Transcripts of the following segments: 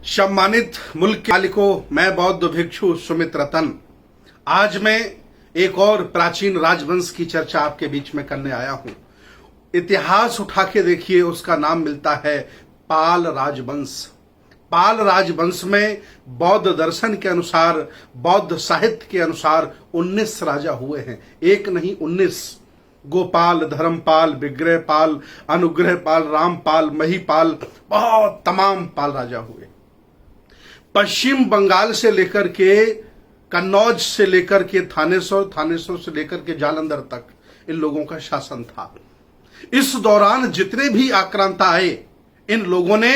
सम्मानित मुल्क के मालिकों, मैं बौद्ध भिक्षु सुमित रतन आज मैं एक और प्राचीन राजवंश की चर्चा आपके बीच में करने आया हूं। इतिहास उठा के देखिए, उसका नाम मिलता है पाल राजवंश। पाल राजवंश में बौद्ध दर्शन के अनुसार, बौद्ध साहित्य के अनुसार 19 राजा हुए हैं। एक नहीं 19। गोपाल, धर्मपाल, विग्रहपाल, अनुग्रहपाल, रामपाल, महिपाल, बहुत तमाम पाल राजा हुए। पश्चिम बंगाल से लेकर के कन्नौज से लेकर के थानेश्वर, थानेश्वर से लेकर के जालंधर तक इन लोगों का शासन था। इस दौरान जितने भी आक्रांता आए, इन लोगों ने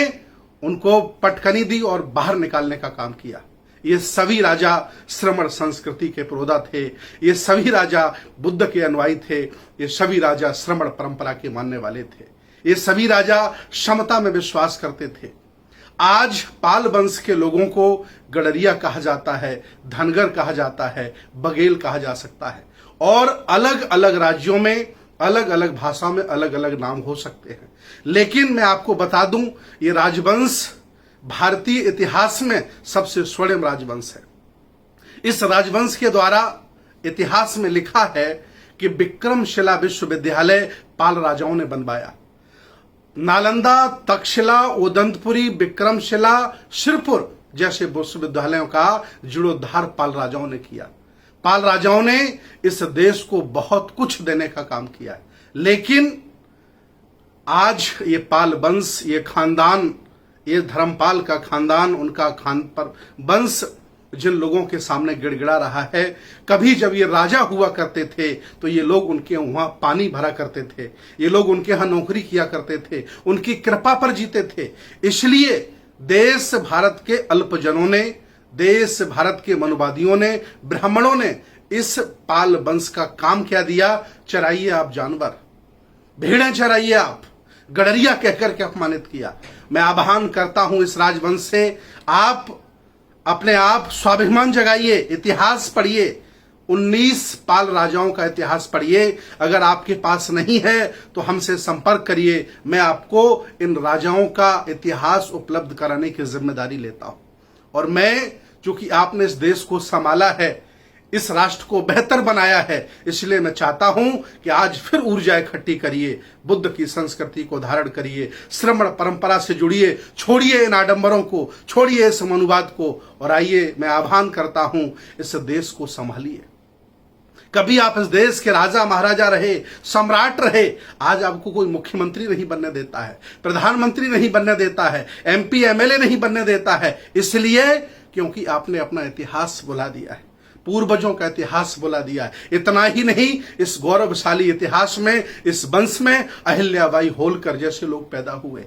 उनको पटकनी दी और बाहर निकालने का काम किया। ये सभी राजा श्रमण संस्कृति के पुरोधा थे। ये सभी राजा बुद्ध के अनुयायी थे। ये सभी राजा श्रमण परंपरा के मानने वाले थे। ये सभी राजा समता में विश्वास करते थे। आज पाल वंश के लोगों को गडरिया कहा जाता है, धनगर कहा जाता है, बघेल कहा जा सकता है, और अलग अलग राज्यों में अलग अलग भाषा में अलग अलग नाम हो सकते हैं। लेकिन मैं आपको बता दूं, ये राजवंश भारतीय इतिहास में सबसे स्वर्णिम राजवंश है। इस राजवंश के द्वारा इतिहास में लिखा है कि विक्रमशिला विश्वविद्यालय पाल राजाओं ने बनवाया। नालंदा, तक्षशिला, उदंतपुरी, विक्रमशिला, सिरपुर जैसे विश्वविद्यालयों का जीर्णोद्धार पाल राजाओं ने किया। पाल राजाओं ने इस देश को बहुत कुछ देने का काम किया है। लेकिन आज ये पाल वंश, ये खानदान, ये धर्मपाल का खानदान, उनका वंश जिन लोगों के सामने गिड़गिड़ा रहा है। कभी जब ये राजा हुआ करते थे तो ये लोग उनके वहां पानी भरा करते थे, ये लोग उनके यहां नौकरी किया करते थे, उनकी कृपा पर जीते थे। इसलिए देश भारत के अल्पजनों ने, देश भारत के मनुवादियों ने, ब्राह्मणों ने इस पाल वंश का काम क्या दिया? चराइए आप जानवर, भेड़ें चराइए आप, गडरिया कहकर के अपमानित किया। मैं आह्वान करता हूं इस राजवंश से, आप अपने आप स्वाभिमान जगाइए, इतिहास पढ़िए, 19 पाल राजाओं का इतिहास पढ़िए। अगर आपके पास नहीं है तो हमसे संपर्क करिए, मैं आपको इन राजाओं का इतिहास उपलब्ध कराने की जिम्मेदारी लेता हूं। और मैं, चूंकि आपने इस देश को संभाला है, इस राष्ट्र को बेहतर बनाया है, इसलिए मैं चाहता हूं कि आज फिर ऊर्जा इकट्ठी करिए, बुद्ध की संस्कृति को धारण करिए, श्रमण परंपरा से जुड़िए, छोड़िए इन आडंबरों को, छोड़िए इस मनुवाद को, और आइए मैं आह्वान करता हूं, इस देश को संभालिए। कभी आप इस देश के राजा महाराजा रहे, सम्राट रहे, आज आपको कोई मुख्यमंत्री नहीं बनने देता है, प्रधानमंत्री नहीं बनने देता है, MP MLA नहीं बनने देता है। इसलिए क्योंकि आपने अपना इतिहास भुला दिया है, पूर्वजों का इतिहास बुला दिया है। इतना ही नहीं, इस गौरवशाली इतिहास में, इस वंश में अहिल्याबाई होलकर जैसे लोग पैदा हुए।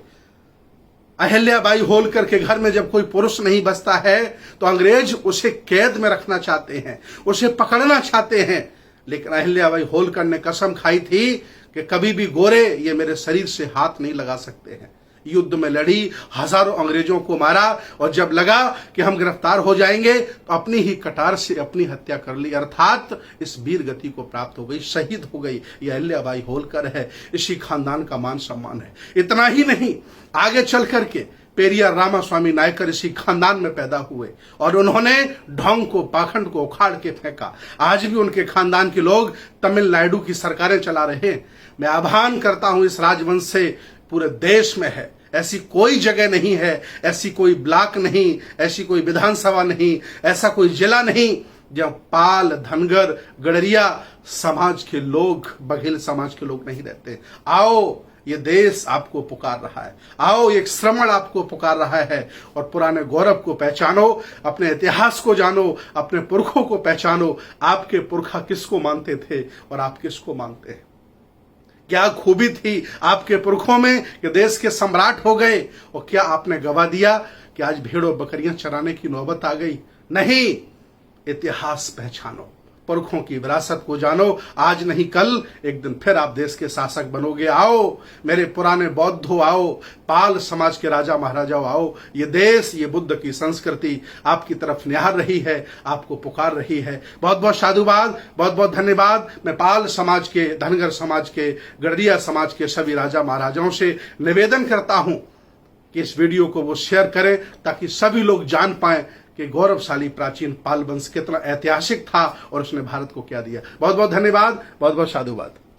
अहिल्याबाई होलकर के घर में जब कोई पुरुष नहीं बसता है तो अंग्रेज उसे कैद में रखना चाहते हैं, उसे पकड़ना चाहते हैं। लेकिन अहिल्याबाई होलकर ने कसम खाई थी कि कभी भी गोरे ये मेरे शरीर से हाथ नहीं लगा सकते हैं। युद्ध में लड़ी, हजारों अंग्रेजों को मारा, और जब लगा कि हम गिरफ्तार हो जाएंगे तो अपनी ही कटार से अपनी हत्या कर ली, अर्थात इस वीर गति को प्राप्त हो गई, शहीद हो गई। ये अहिल्याबाई होलकर है, इसी खानदान का मान सम्मान है। इतना ही नहीं, आगे चल करके पेरियार रामास्वामी नायकर इसी खानदान में पैदा हुए, और उन्होंने ढोंग को, पाखंड को उखाड़ के फेंका। आज भी उनके खानदान के लोग तमिलनाडु की सरकारें चला रहे हैं। मैं आह्वान करता हूं इस राजवंश से, पूरे देश में है, ऐसी कोई जगह नहीं है, ऐसी कोई ब्लॉक नहीं, ऐसी कोई विधानसभा नहीं, ऐसा कोई जिला नहीं जहां पाल, धनगर, गडरिया समाज के लोग, बघेल समाज के लोग नहीं रहते। आओ, ये देश आपको पुकार रहा है, आओ, एक श्रमण आपको पुकार रहा है, और पुराने गौरव को पहचानो, अपने इतिहास को जानो, अपने पुरखों को पहचानो। आपके पुरखा किसको मानते थे और आप किसको मानते हैं? क्या खूबी थी आपके पुरखों में कि देश के सम्राट हो गए, और क्या आपने गवा दिया कि आज भेड़ों बकरियां चराने की नौबत आ गई? नहीं, इतिहास पहचानो, पुरखों की विरासत को जानो। आज नहीं कल एक दिन फिर आप देश के शासक बनोगे। आओ मेरे पुराने बौद्धों, आओ पाल समाज के राजा महाराजाओं, आओ। ये देश, ये बुद्ध की संस्कृति आपकी तरफ निहार रही है, आपको पुकार रही है। बहुत बहुत साधुवाद, बहुत बहुत धन्यवाद। मैं पाल समाज के, धनगर समाज के, गडरिया समाज के सभी राजा महाराजाओं से निवेदन करता हूं कि इस वीडियो को वो शेयर करें ताकि सभी लोग जान पाएं कि गौरवशाली प्राचीन पाल वंश कितना ऐतिहासिक था और उसने भारत को क्या दिया। बहुत बहुत धन्यवाद, बहुत बहुत साधुवाद।